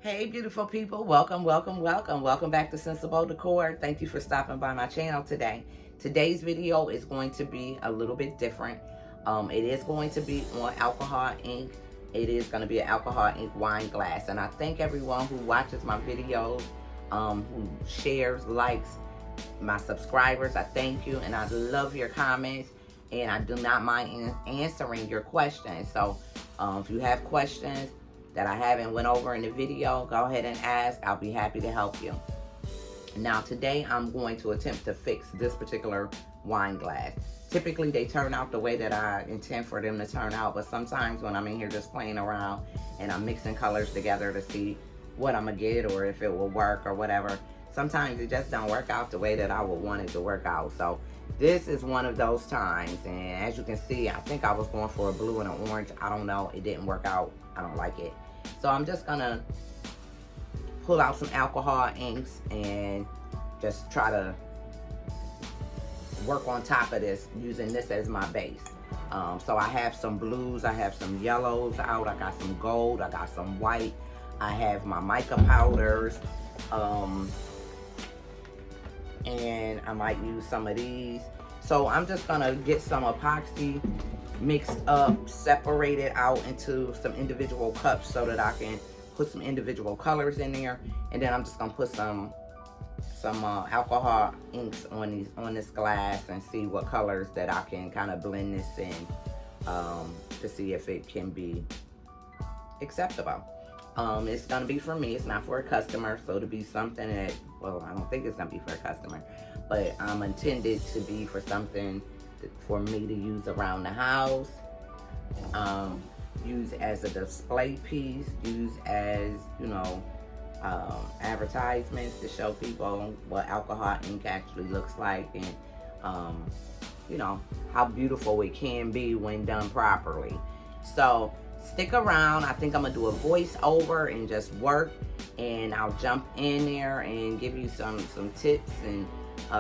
Hey, beautiful people. Welcome, welcome, welcome. Welcome back to Sensible Decor. Thank you for stopping by my channel today. Today's video is going to be a little bit different. It is going to be on alcohol ink. It is going to be an alcohol ink wine glass. And I thank everyone who watches my videos, who shares, likes, my subscribers. I thank you, and I love your comments. And I do not mind answering your questions. So if you have questions that I haven't went over in the video, go ahead and ask. I'll be happy to help you. Now today I'm going to attempt to fix this particular wine glass. Typically they turn out the way that I intend for them to turn out, but sometimes when I'm in here just playing around and I'm mixing colors together to see what I'm gonna get or if it will work or whatever, sometimes it just don't work out the way that I would want it to work out. So this is one of those times, and as you can see, I think I was going for a blue and an orange. I don't know, it didn't work out. I don't like it. So I'm just gonna pull out some alcohol inks and just try to work on top of this using this as my base. So I have some blues, I have some yellows out, I got some gold, I got some white, I have my mica powders, and I might use some of these. So I'm just gonna get some epoxy mixed up, separated out into some individual cups so that I can put some individual colors in there, and then I'm just gonna put some alcohol inks on this glass and see what colors that I can kind of blend this in to see if it can be acceptable. It's gonna be for me, it's not for a customer, so it'll be something that, well, I don't think it's gonna be for a customer, but I'm intended to be for something for me to use around the house, use as a display piece, use as, you know, advertisements to show people what alcohol ink actually looks like, and you know, how beautiful it can be when done properly. So stick around. I think I'm gonna do a voiceover and just work, and I'll jump in there and give you some tips and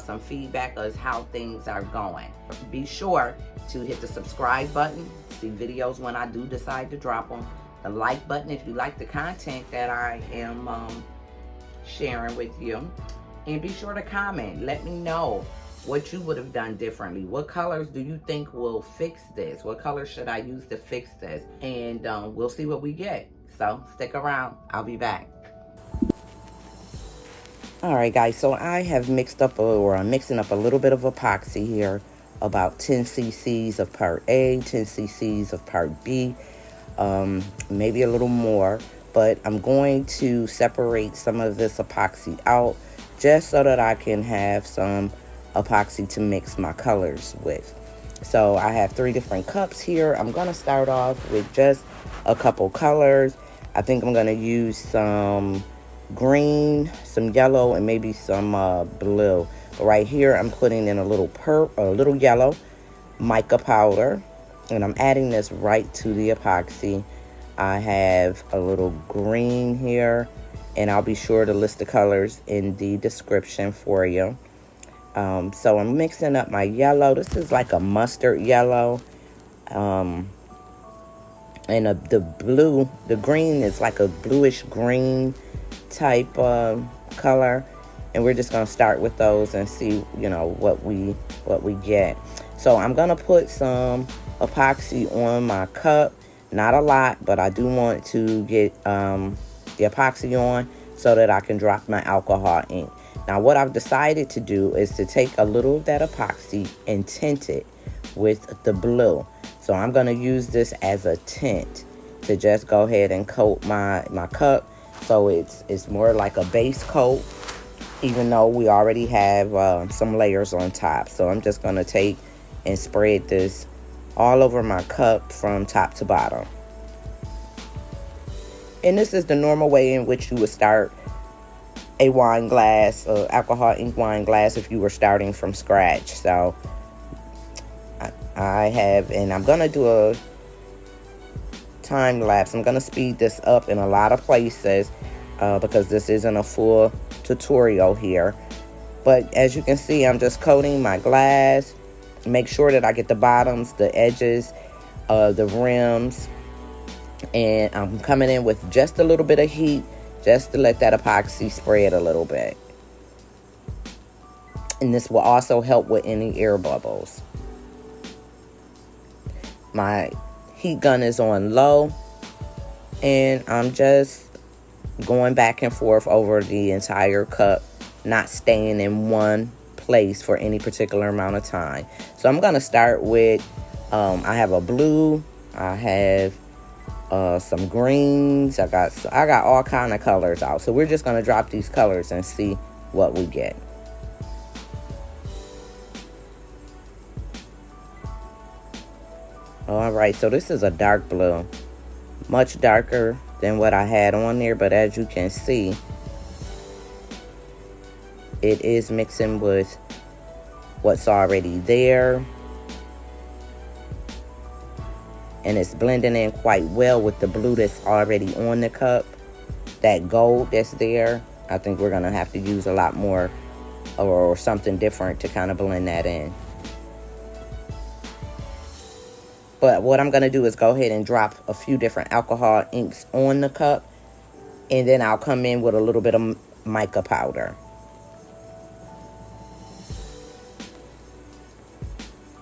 some feedback as how things are going. Be sure to hit the subscribe button, see videos when I do decide to drop them. The like button if you like the content that I am sharing with you. And be sure to comment. Let me know what you would have done differently. What colors do you think will fix this? What colors should I use to fix this? And we'll see what we get. So stick around. I'll be back. All right, guys, so I have mixed up, or I'm mixing up a little bit of epoxy here, about 10 cc's of part A, 10 cc's of part B, maybe a little more, but I'm going to separate some of this epoxy out just so that I can have some epoxy to mix my colors with. So I have 3 different cups here. I'm going to start off with just a couple colors. I think I'm going to use some green, some yellow, and maybe some blue. But right here I'm putting in a little yellow mica powder, and I'm adding this right to the epoxy. I have a little green here, and I'll be sure to list the colors in the description for you. So I'm mixing up my yellow. This is like a mustard yellow, and the green is like a bluish green type color, and we're just going to start with those and see, you know, what we get. So I'm going to put some epoxy on my cup, not a lot, but I do want to get the epoxy on so that I can drop my alcohol ink. Now what I've decided to do is to take a little of that epoxy and tint it with the blue. So I'm going to use this as a tint to just go ahead and coat my cup. So it's more like a base coat, even though we already have some layers on top. So I'm just going to take and spread this all over my cup from top to bottom. And this is the normal way in which you would start a wine glass, alcohol ink wine glass, if you were starting from scratch. So I have, and I'm going to do a time lapse. I'm going to speed this up in a lot of places because this isn't a full tutorial here. But as you can see, I'm just coating my glass. Make sure that I get the bottoms, the edges, the rims, and I'm coming in with just a little bit of heat just to let that epoxy spread a little bit. And this will also help with any air bubbles. My heat gun is on low, and I'm just going back and forth over the entire cup, not staying in one place for any particular amount of time. So I'm going to start with, I have a blue, I have some greens, I got all kind of colors out. So we're just going to drop these colors and see what we get. Alright, so this is a dark blue, much darker than what I had on there, but as you can see, it is mixing with what's already there, and it's blending in quite well with the blue that's already on the cup. That gold that's there, I think we're gonna have to use a lot more or something different to kind of blend that in. But what I'm going to do is go ahead and drop a few different alcohol inks on the cup. And then I'll come in with a little bit of mica powder.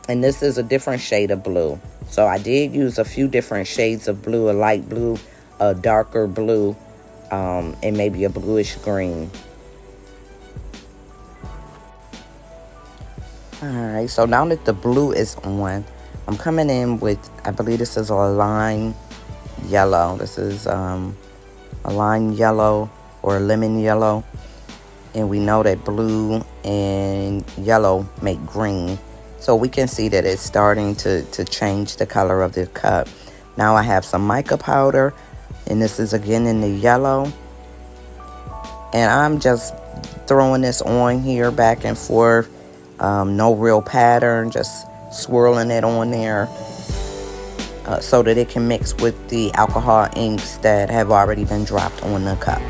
And this is a different shade of blue. So I did use a few different shades of blue, a light blue, a darker blue, and maybe a bluish green. Alright, so now that the blue is on, I'm coming in with, I believe this is a lime yellow. This is a lime yellow or a lemon yellow. And we know that blue and yellow make green. So we can see that it's starting to change the color of the cup. Now I have some mica powder. And this is again in the yellow. And I'm just throwing this on here back and forth. No real pattern, just swirling it on there so that it can mix with the alcohol inks that have already been dropped on the cup.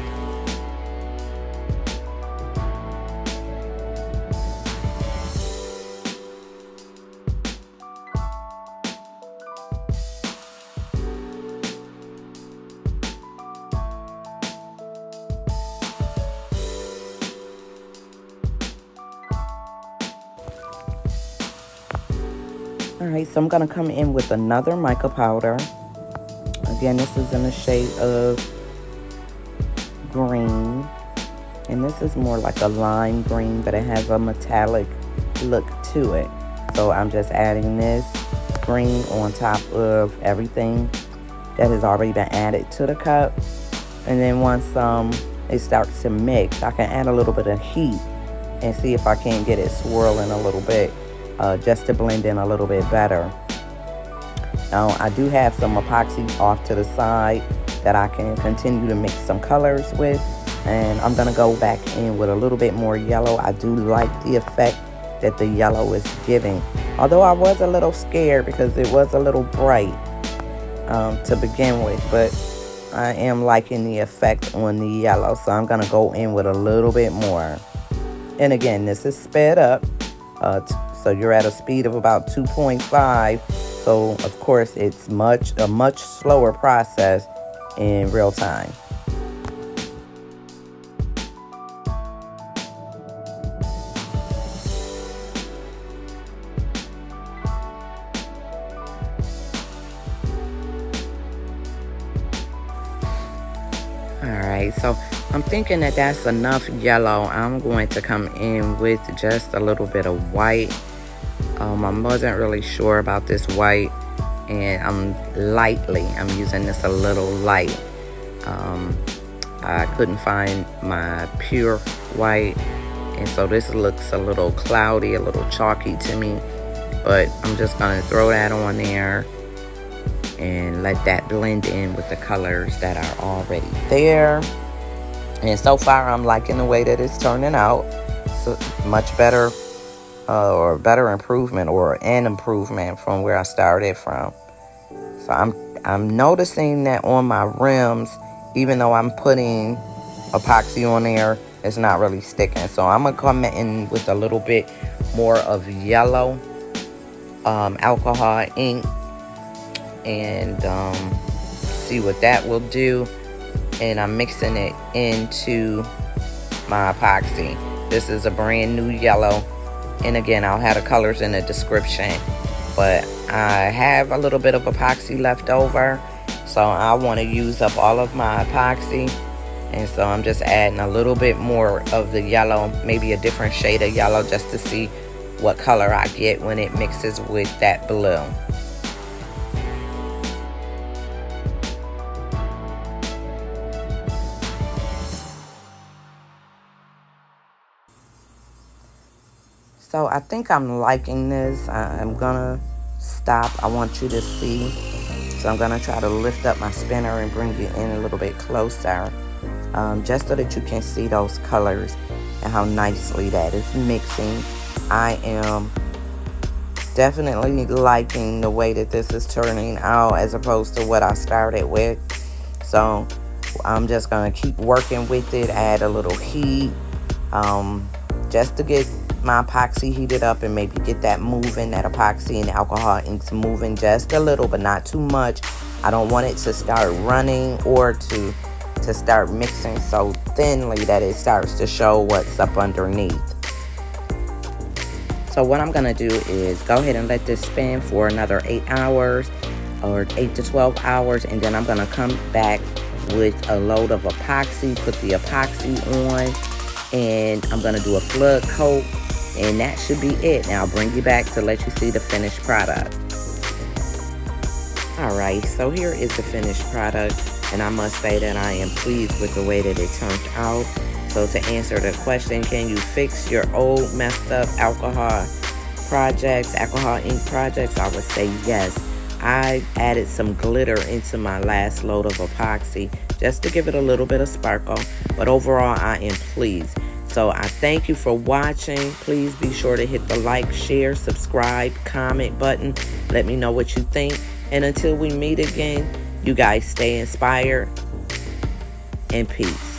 Alright, so I'm going to come in with another mica powder. Again, this is in the shade of green. And this is more like a lime green, but it has a metallic look to it. So I'm just adding this green on top of everything that has already been added to the cup. And then once it starts to mix, I can add a little bit of heat and see if I can get it swirling a little bit. Just to blend in a little bit better. Now I do have some epoxy off to the side that I can continue to mix some colors with, and I'm gonna go back in with a little bit more yellow. I do like the effect that the yellow is giving, although I was a little scared because it was a little bright to begin with, but I am liking the effect on the yellow, so I'm gonna go in with a little bit more. And again, this is sped up. So you're at a speed of about 2.5. So of course it's a much slower process in real time. Alright, so I'm thinking that that's enough yellow. I'm going to come in with just a little bit of white. I wasn't really sure about this white, and I'm using this a little light. I couldn't find my pure white, and so this looks a little cloudy, a little chalky to me, but I'm just gonna throw that on there and let that blend in with the colors that are already there. And so far I'm liking the way that it's turning out. So much better, or better improvement, or an improvement from where I started from. So I'm noticing that on my rims, even though I'm putting epoxy on there, it's not really sticking. So I'm gonna come in with a little bit more of yellow alcohol ink and see what that will do. and I'm mixing it into my epoxy. This is a brand new yellow, and again, I'll have the colors in the description, but I have a little bit of epoxy left over, so I want to use up all of my epoxy, and so I'm just adding a little bit more of the yellow, maybe a different shade of yellow, just to see what color I get when it mixes with that blue. So I think I'm liking this. I'm gonna stop. I want you to see. So I'm gonna try to lift up my spinner and bring it in a little bit closer, just so that you can see those colors and how nicely that is mixing. I am definitely liking the way that this is turning out as opposed to what I started with. So I'm just gonna keep working with it, add a little heat, just to get my epoxy heated up and maybe get that moving, that epoxy and alcohol inks moving just a little, but not too much. I don't want it to start running or to start mixing so thinly that it starts to show what's up underneath. So what I'm gonna do is go ahead and let this spin for another 8 hours or 8 to 12 hours, and then I'm gonna come back with a load of epoxy, put the epoxy on, and I'm gonna do a flood coat, and that should be it. Now I'll bring you back to let you see the finished product. Alright, so here is the finished product, and I must say that I am pleased with the way that it turned out. So to answer the question, can you fix your old messed up alcohol ink projects, I would say yes. I added some glitter into my last load of epoxy just to give it a little bit of sparkle, but overall I am pleased. So I thank you for watching. Please be sure to hit the like, share, subscribe, comment button. Let me know what you think. And until we meet again, you guys stay inspired and peace.